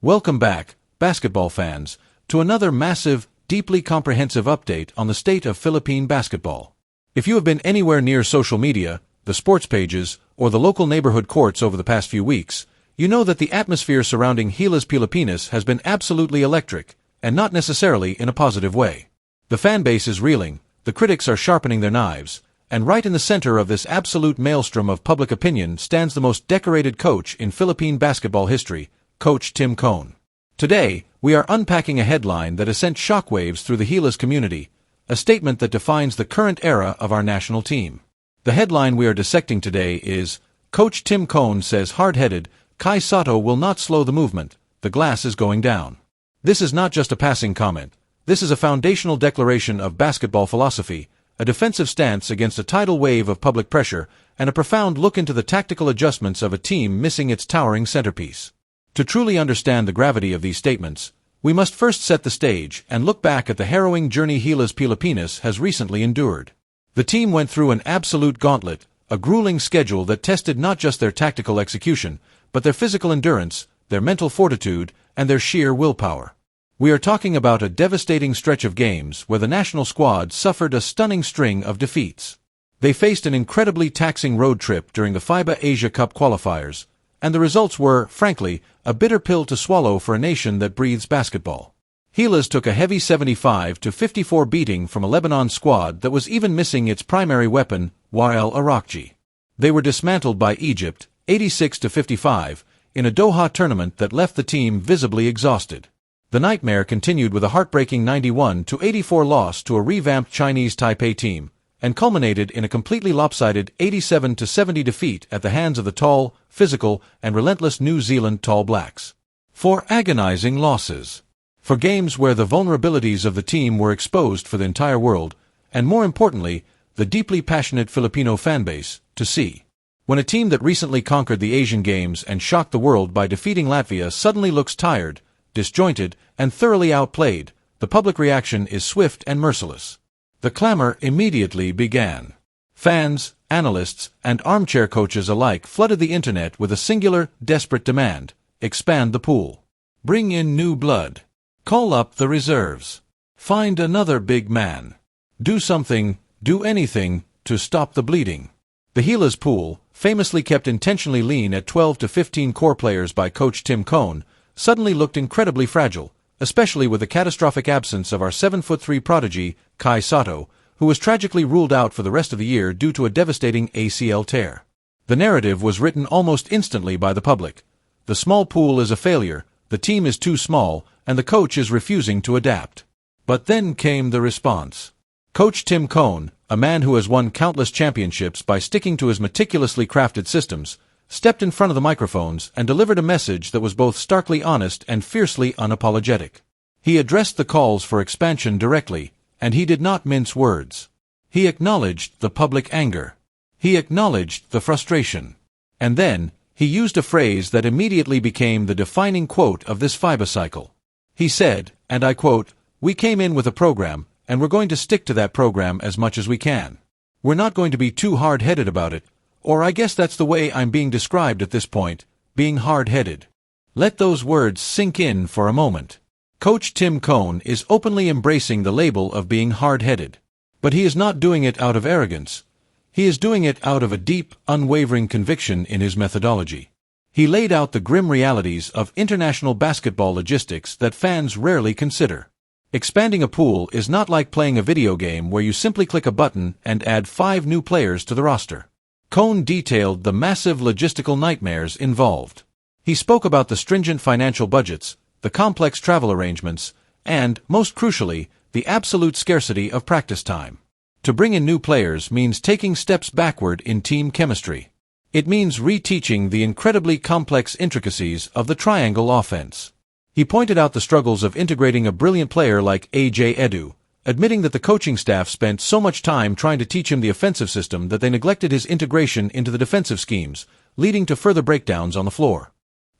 Welcome back, basketball fans, to another massive, deeply comprehensive update on the state of Philippine basketball. If you have been anywhere near social media, the sports pages, or the local neighborhood courts over the past few weeks, you know that the atmosphere surrounding Gilas Pilipinas has been absolutely electric, and not necessarily in a positive way. The fan base is reeling, the critics are sharpening their knives, and right in the center of this absolute maelstrom of public opinion stands the most decorated coach in Philippine basketball history, Coach Tim Cone. Today, we are unpacking a headline that has sent shockwaves through the Gilas community, a statement that defines the current era of our national team. The headline we are dissecting today is, Coach Tim Cone says hard-headed, Kai Sotto will not slow the movement, the glass is going down. This is not just a passing comment. This is a foundational declaration of basketball philosophy, a defensive stance against a tidal wave of public pressure, and a profound look into the tactical adjustments of a team missing its towering centerpiece. To truly understand the gravity of these statements, we must first set the stage and look back at the harrowing journey Gilas Pilipinas has recently endured. The team went through an absolute gauntlet, a grueling schedule that tested not just their tactical execution, but their physical endurance, their mental fortitude, and their sheer willpower. We are talking about a devastating stretch of games where the national squad suffered a stunning string of defeats. They faced an incredibly taxing road trip during the FIBA Asia Cup qualifiers, and the results were, frankly, a bitter pill to swallow for a nation that breathes basketball. Gilas took a heavy 75-54 beating from a Lebanon squad that was even missing its primary weapon, Wael Arakji. They were dismantled by Egypt, 86-55, in a Doha tournament that left the team visibly exhausted. The nightmare continued with a heartbreaking 91-84 loss to a revamped Chinese Taipei team, and culminated in a completely lopsided 87-70 defeat at the hands of the tall, physical, and relentless New Zealand Tall Blacks. 4 agonizing losses. For games where the vulnerabilities of the team were exposed for the entire world, and more importantly, the deeply passionate Filipino fanbase, to see. When a team that recently conquered the Asian Games and shocked the world by defeating Latvia suddenly looks tired, disjointed, and thoroughly outplayed, the public reaction is swift and merciless. The clamor immediately began. Fans, analysts, and armchair coaches alike flooded the internet with a singular, desperate demand: expand the pool. Bring in new blood. Call up the reserves. Find another big man. Do something, do anything, to stop the bleeding. The Gilas pool, famously kept intentionally lean at 12 to 15 core players by Coach Tim Cone, suddenly looked incredibly fragile, especially with the catastrophic absence of our 7'3" prodigy, Kai Sotto, who was tragically ruled out for the rest of the year due to a devastating ACL tear. The narrative was written almost instantly by the public. The small pool is a failure, the team is too small, and the coach is refusing to adapt. But then came the response. Coach Tim Cone, a man who has won countless championships by sticking to his meticulously crafted systems, stepped in front of the microphones and delivered a message that was both starkly honest and fiercely unapologetic. He addressed the calls for expansion directly, and he did not mince words. He acknowledged the public anger. He acknowledged the frustration. And then, he used a phrase that immediately became the defining quote of this FIBA cycle. He said, and I quote, "We came in with a program, and we're going to stick to that program as much as we can. We're not going to be too hard-headed about it, or I guess that's the way I'm being described at this point, being hard-headed." Let those words sink in for a moment. Coach Tim Cone is openly embracing the label of being hard-headed. But he is not doing it out of arrogance. He is doing it out of a deep, unwavering conviction in his methodology. He laid out the grim realities of international basketball logistics that fans rarely consider. Expanding a pool is not like playing a video game where you simply click a button and add 5 new players to the roster. Cone detailed the massive logistical nightmares involved. He spoke about the stringent financial budgets, the complex travel arrangements, and, most crucially, the absolute scarcity of practice time. To bring in new players means taking steps backward in team chemistry. It means reteaching the incredibly complex intricacies of the triangle offense. He pointed out the struggles of integrating a brilliant player like A.J. Edu, admitting that the coaching staff spent so much time trying to teach him the offensive system that they neglected his integration into the defensive schemes, leading to further breakdowns on the floor.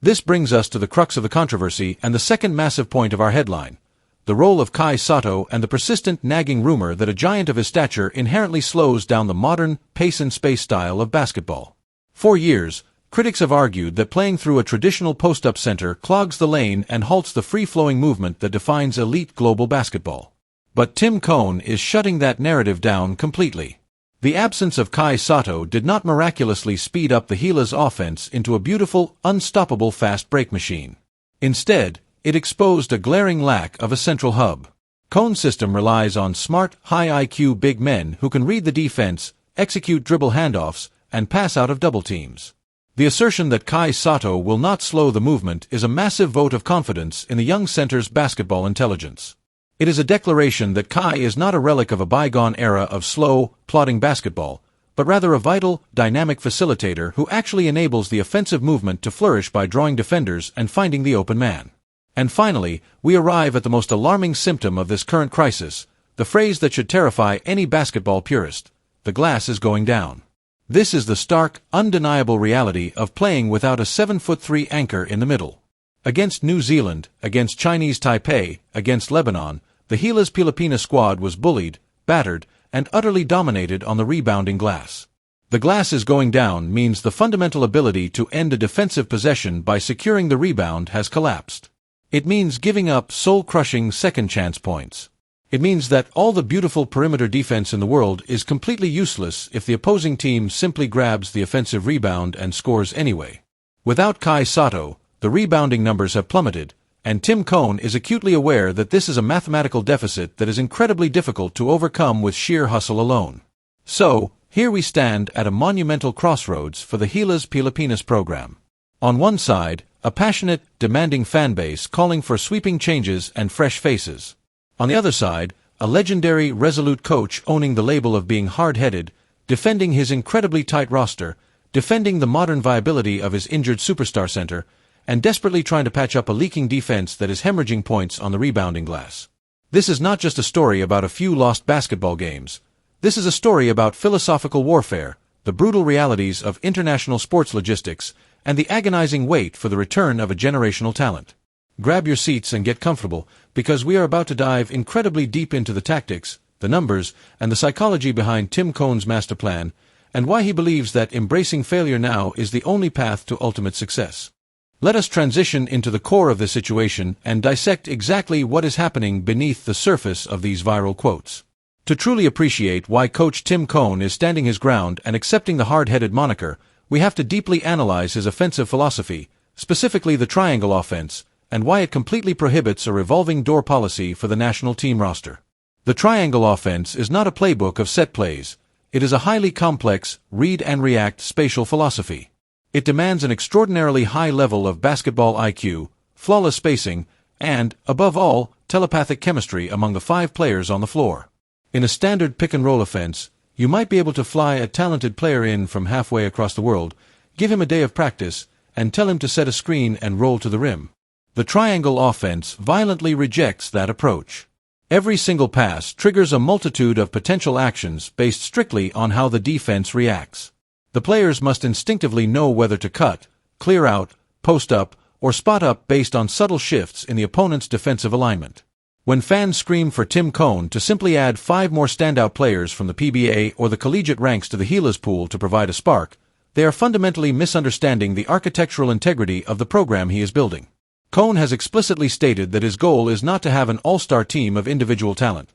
This brings us to the crux of the controversy and the second massive point of our headline: the role of Kai Sotto and the persistent nagging rumor that a giant of his stature inherently slows down the modern pace and space style of basketball. For years, critics have argued that playing through a traditional post-up center clogs the lane and halts the free-flowing movement that defines elite global basketball. But Tim Cone is shutting that narrative down completely. The absence of Kai Sotto did not miraculously speed up the Gilas offense into a beautiful, unstoppable fast break machine. Instead, it exposed a glaring lack of a central hub. Cone's system relies on smart, high IQ big men who can read the defense, execute dribble handoffs, and pass out of double teams. The assertion that Kai Sotto will not slow the movement is a massive vote of confidence in the young center's basketball intelligence. It is a declaration that Kai is not a relic of a bygone era of slow, plodding basketball, but rather a vital, dynamic facilitator who actually enables the offensive movement to flourish by drawing defenders and finding the open man. And finally, we arrive at the most alarming symptom of this current crisis, the phrase that should terrify any basketball purist: the glass is going down. This is the stark, undeniable reality of playing without a 7'3" anchor in the middle. Against New Zealand, against Chinese Taipei, against Lebanon, the Gilas Pilipinas squad was bullied, battered, and utterly dominated on the rebounding glass. The glass is going down means the fundamental ability to end a defensive possession by securing the rebound has collapsed. It means giving up soul-crushing second-chance points. It means that all the beautiful perimeter defense in the world is completely useless if the opposing team simply grabs the offensive rebound and scores anyway. Without Kai Sotto, the rebounding numbers have plummeted, and Tim Cone is acutely aware that this is a mathematical deficit that is incredibly difficult to overcome with sheer hustle alone. So, here we stand at a monumental crossroads for the Gilas Pilipinas program. On one side, a passionate, demanding fanbase calling for sweeping changes and fresh faces. On the other side, a legendary, resolute coach owning the label of being hard-headed, defending his incredibly tight roster, defending the modern viability of his injured superstar center, and desperately trying to patch up a leaking defense that is hemorrhaging points on the rebounding glass. This is not just a story about a few lost basketball games. This is a story about philosophical warfare, the brutal realities of international sports logistics, and the agonizing wait for the return of a generational talent. Grab your seats and get comfortable, because we are about to dive incredibly deep into the tactics, the numbers, and the psychology behind Tim Cone's master plan, and why he believes that embracing failure now is the only path to ultimate success. Let us transition into the core of the situation and dissect exactly what is happening beneath the surface of these viral quotes. To truly appreciate why Coach Tim Cone is standing his ground and accepting the hard-headed moniker, we have to deeply analyze his offensive philosophy, specifically the triangle offense, and why it completely prohibits a revolving door policy for the national team roster. The triangle offense is not a playbook of set plays. It is a highly complex, read-and-react spatial philosophy. It demands an extraordinarily high level of basketball IQ, flawless spacing, and, above all, telepathic chemistry among the 5 players on the floor. In a standard pick-and-roll offense, you might be able to fly a talented player in from halfway across the world, give him a day of practice, and tell him to set a screen and roll to the rim. The triangle offense violently rejects that approach. Every single pass triggers a multitude of potential actions based strictly on how the defense reacts. The players must instinctively know whether to cut, clear out, post up, or spot up based on subtle shifts in the opponent's defensive alignment. When fans scream for Tim Cone to simply add 5 more standout players from the PBA or the collegiate ranks to the Gilas pool to provide a spark, they are fundamentally misunderstanding the architectural integrity of the program he is building. Cone has explicitly stated that his goal is not to have an all-star team of individual talent.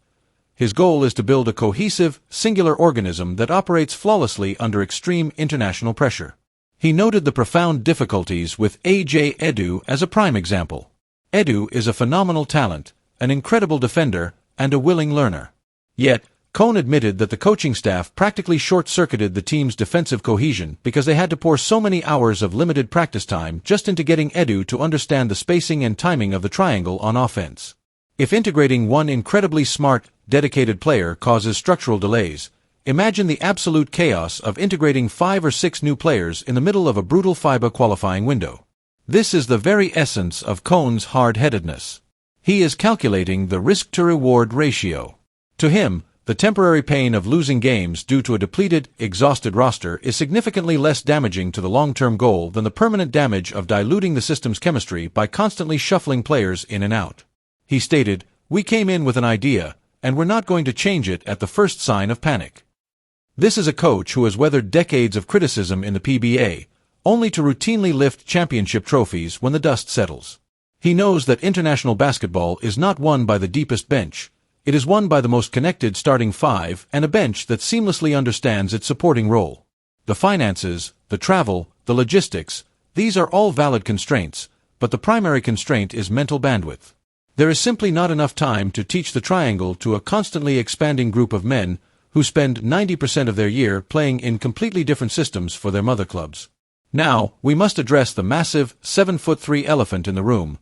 His goal is to build a cohesive, singular organism that operates flawlessly under extreme international pressure. He noted the profound difficulties with A.J. Edu as a prime example. Edu is a phenomenal talent, an incredible defender, and a willing learner. Yet, Cone admitted that the coaching staff practically short-circuited the team's defensive cohesion because they had to pour so many hours of limited practice time just into getting Edu to understand the spacing and timing of the triangle on offense. If integrating one incredibly smart, dedicated player causes structural delays, imagine the absolute chaos of integrating 5 or 6 new players in the middle of a brutal FIBA qualifying window. This is the very essence of Cone's hard-headedness. He is calculating the risk-to-reward ratio. To him, the temporary pain of losing games due to a depleted, exhausted roster is significantly less damaging to the long-term goal than the permanent damage of diluting the system's chemistry by constantly shuffling players in and out. He stated, "We came in with an idea, and we're not going to change it at the first sign of panic." This is a coach who has weathered decades of criticism in the PBA, only to routinely lift championship trophies when the dust settles. He knows that international basketball is not won by the deepest bench. It is won by the most connected starting five and a bench that seamlessly understands its supporting role. The finances, the travel, the logistics, these are all valid constraints, but the primary constraint is mental bandwidth. There is simply not enough time to teach the triangle to a constantly expanding group of men who spend 90% of their year playing in completely different systems for their mother clubs. Now, we must address the massive 7'3" elephant in the room,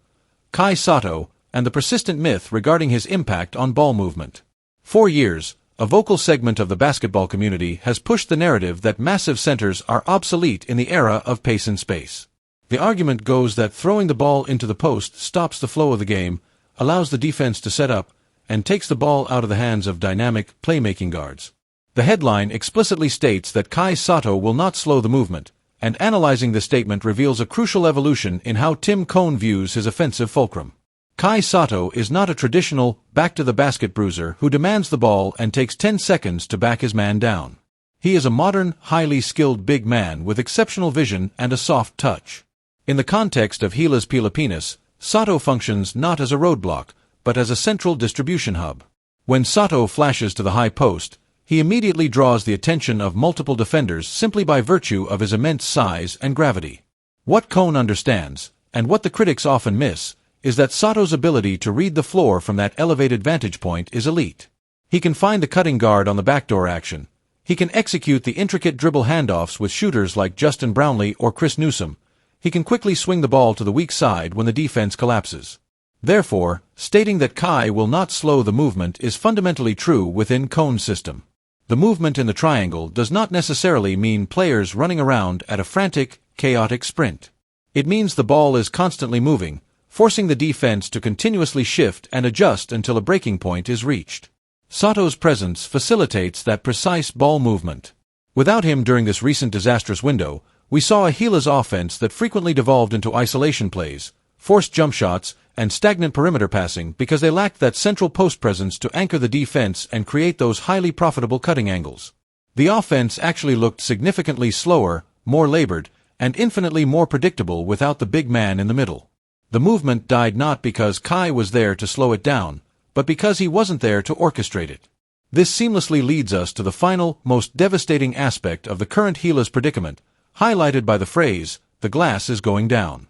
Kai Sotto, and the persistent myth regarding his impact on ball movement. For years, a vocal segment of the basketball community has pushed the narrative that massive centers are obsolete in the era of pace and space. The argument goes that throwing the ball into the post stops the flow of the game, allows the defense to set up, and takes the ball out of the hands of dynamic, playmaking guards. The headline explicitly states that Kai Sotto will not slow the movement, and analyzing the statement reveals a crucial evolution in how Tim Cone views his offensive fulcrum. Kai Sotto is not a traditional, back-to-the-basket bruiser who demands the ball and takes 10 seconds to back his man down. He is a modern, highly skilled big man with exceptional vision and a soft touch. In the context of Gilas Pilipinas, Sotto functions not as a roadblock, but as a central distribution hub. When Sotto flashes to the high post, he immediately draws the attention of multiple defenders simply by virtue of his immense size and gravity. What Cone understands, and what the critics often miss, is that Sotto's ability to read the floor from that elevated vantage point is elite. He can find the cutting guard on the backdoor action. He can execute the intricate dribble handoffs with shooters like Justin Brownlee or Chris Newsom. He can quickly swing the ball to the weak side when the defense collapses. Therefore, stating that Kai will not slow the movement is fundamentally true within Cone's system. The movement in the triangle does not necessarily mean players running around at a frantic, chaotic sprint. It means the ball is constantly moving, forcing the defense to continuously shift and adjust until a breaking point is reached. Sotto's presence facilitates that precise ball movement. Without him during this recent disastrous window, we saw a Gilas offense that frequently devolved into isolation plays, forced jump shots, and stagnant perimeter passing because they lacked that central post presence to anchor the defense and create those highly profitable cutting angles. The offense actually looked significantly slower, more labored, and infinitely more predictable without the big man in the middle. The movement died not because Kai was there to slow it down, but because he wasn't there to orchestrate it. This seamlessly leads us to the final, most devastating aspect of the current Gilas predicament, highlighted by the phrase, "the glass is going down."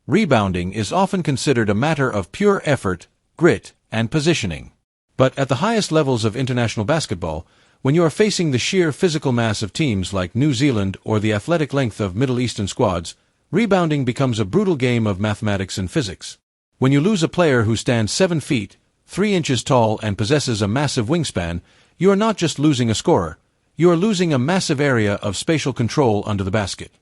Rebounding is often considered a matter of pure effort, grit, and positioning. But at the highest levels of international basketball, when you are facing the sheer physical mass of teams like New Zealand or the athletic length of Middle Eastern squads, rebounding becomes a brutal game of mathematics and physics. When you lose a player who stands 7 feet, 3 inches tall and possesses a massive wingspan, you are not just losing a scorer, you are losing a massive area of spatial control under the basket.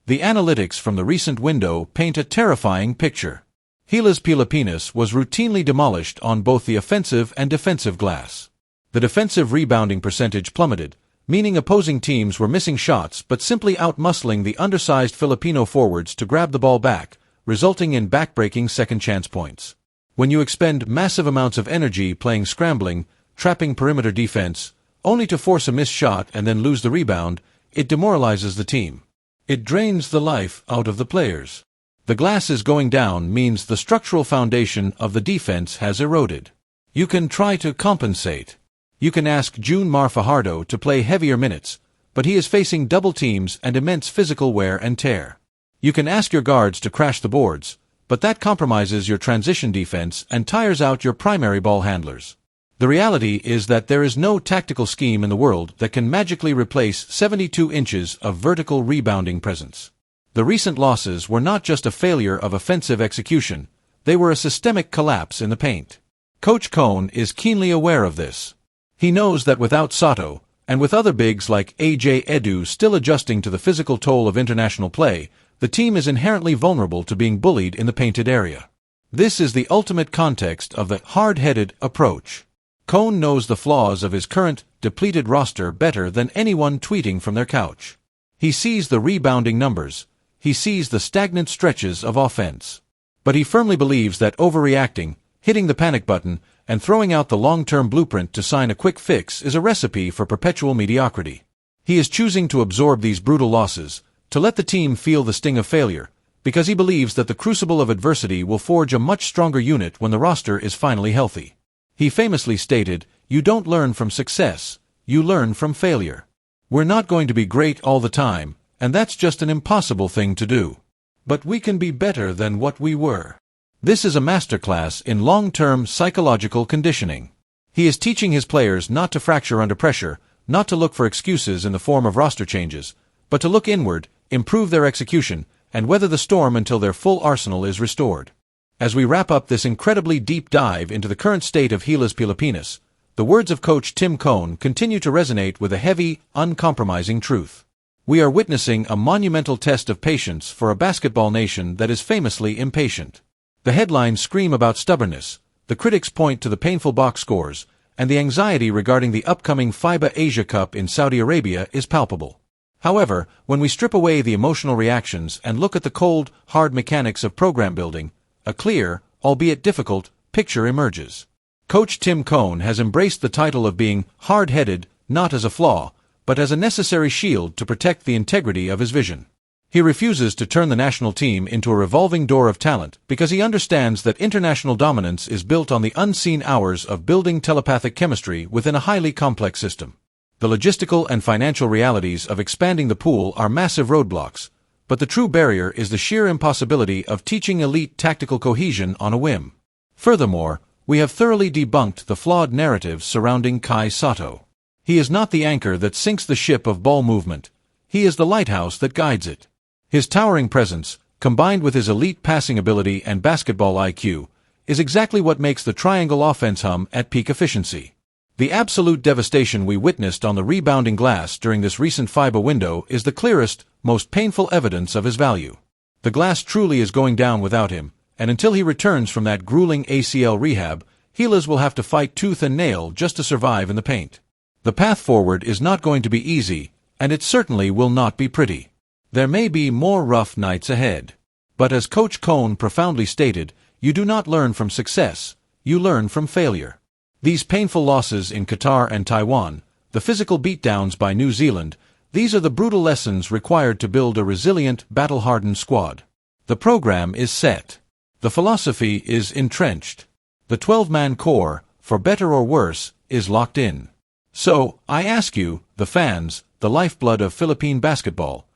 The analytics from the recent window paint a terrifying picture. Gilas Pilipinas was routinely demolished on both the offensive and defensive glass. The defensive rebounding percentage plummeted, meaning opposing teams were missing shots but simply outmuscling the undersized Filipino forwards to grab the ball back, resulting in backbreaking second-chance points. When you expend massive amounts of energy playing scrambling, trapping perimeter defense, only to force a missed shot and then lose the rebound, it demoralizes the team. It drains the life out of the players. The glass is going down means the structural foundation of the defense has eroded. You can try to compensate. You can ask June Mar Fajardo to play heavier minutes, but he is facing double teams and immense physical wear and tear. You can ask your guards to crash the boards, but that compromises your transition defense and tires out your primary ball handlers. The reality is that there is no tactical scheme in the world that can magically replace 72 inches of vertical rebounding presence. The recent losses were not just a failure of offensive execution, they were a systemic collapse in the paint. Coach Cone is keenly aware of this. He knows that without Sotto, and with other bigs like AJ Edu still adjusting to the physical toll of international play, the team is inherently vulnerable to being bullied in the painted area. This is the ultimate context of the hard-headed approach. Cone knows the flaws of his current, depleted roster better than anyone tweeting from their couch. He sees the rebounding numbers. He sees the stagnant stretches of offense. But he firmly believes that overreacting, hitting the panic button, and throwing out the long-term blueprint to sign a quick fix is a recipe for perpetual mediocrity. He is choosing to absorb these brutal losses, to let the team feel the sting of failure, because he believes that the crucible of adversity will forge a much stronger unit when the roster is finally healthy. He famously stated, "You don't learn from success, you learn from failure." We're not going to be great all the time, and that's just an impossible thing to do. But we can be better than what we were. This is a masterclass in long-term psychological conditioning. He is teaching his players not to fracture under pressure, not to look for excuses in the form of roster changes, but to look inward, improve their execution, and weather the storm until their full arsenal is restored. As we wrap up this incredibly deep dive into the current state of Gilas Pilipinas, the words of Coach Tim Cohn continue to resonate with a heavy, uncompromising truth. We are witnessing a monumental test of patience for a basketball nation that is famously impatient. The headlines scream about stubbornness, the critics point to the painful box scores, and the anxiety regarding the upcoming FIBA Asia Cup in Saudi Arabia is palpable. However, when we strip away the emotional reactions and look at the cold, hard mechanics of program building, a clear, albeit difficult, picture emerges. Coach Tim Cohn has embraced the title of being hard-headed, not as a flaw, but as a necessary shield to protect the integrity of his vision. He refuses to turn the national team into a revolving door of talent because he understands that international dominance is built on the unseen hours of building telepathic chemistry within a highly complex system. The logistical and financial realities of expanding the pool are massive roadblocks, but the true barrier is the sheer impossibility of teaching elite tactical cohesion on a whim. Furthermore, we have thoroughly debunked the flawed narratives surrounding Kai Sotto. He is not the anchor that sinks the ship of ball movement. He is the lighthouse that guides it. His towering presence, combined with his elite passing ability and basketball IQ, is exactly what makes the triangle offense hum at peak efficiency. The absolute devastation we witnessed on the rebounding glass during this recent FIBA window is the clearest, most painful evidence of his value. The glass truly is going down without him, and until he returns from that grueling ACL rehab, Gilas will have to fight tooth and nail just to survive in the paint. The path forward is not going to be easy, and it certainly will not be pretty. There may be more rough nights ahead. But as Coach Cohn profoundly stated, you do not learn from success, you learn from failure. These painful losses in Qatar and Taiwan, the physical beatdowns by New Zealand, these are the brutal lessons required to build a resilient, battle-hardened squad. The program is set. The philosophy is entrenched. The 12-man core, for better or worse, is locked in. So, I ask you, the fans, the lifeblood of Philippine basketball,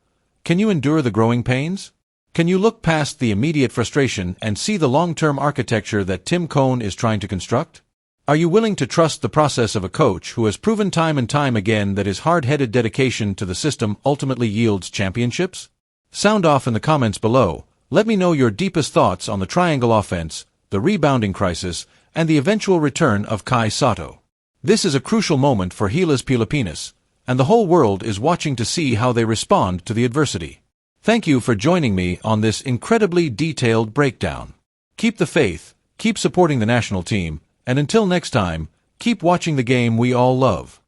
can you endure the growing pains? Can you look past the immediate frustration and see the long-term architecture that Tim Cohn is trying to construct? Are you willing to trust the process of a coach who has proven time and time again that his hard-headed dedication to the system ultimately yields championships? Sound off in the comments below. Let me know your deepest thoughts on the triangle offense, the rebounding crisis, and the eventual return of Kai Sotto. This is a crucial moment for Gilas Pilipinas, and the whole world is watching to see how they respond to the adversity. Thank you for joining me on this incredibly detailed breakdown. Keep the faith, keep supporting the national team, and until next time, keep watching the game we all love.